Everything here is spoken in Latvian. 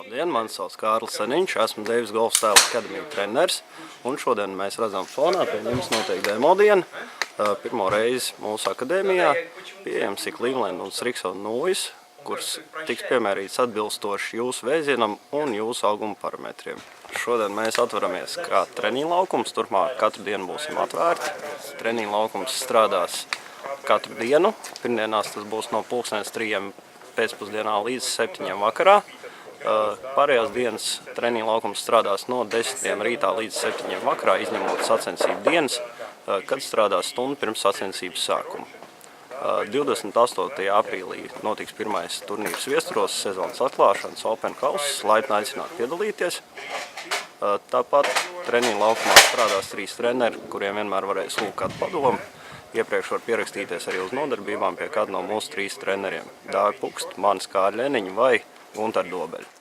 Labdien, mani sauc Kārlis Seniņš, esmu Deivis Golf Style Academy treneris, un šodien mēs redzam fonā, pie jums notiek demo diena. Pirmo reizi mūsu akadēmijā pieejams ir Cleveland un Strixon nūjas, kuras tiks piemērītas atbilstoši jūsu vēzienam un jūsu auguma parametriem. Šodien mēs atveramies kā treniņu laukums, turpmāk katru dienu būsim atvērti. Treniņu laukums strādās katru dienu, pirmdienās tas būs no 3:00 pēcpusdienā līdz 7:00 vakarā. Pārējās dienas treniņu laukums strādās no 10:00 rītā līdz 7:00 vakarā, izņemot sacensību dienas, kad strādās stundu pirms sacensības sākuma. 28. aprīlī notiks pirmais turnīrs Viesturos sezonas atklāšanas Open House, laipni aicināt piedalīties. Tāpat treniņu laukumā strādās 3 treneri, kuriem vienmēr varēs lūgt kādu padomu. Iepriekš var pierakstīties arī uz nodarbībām pie kāda no mūsu 3 treneriem – Dāvi Pukstu, Manis Kārļeniņu vai Guntaru Dobeļu.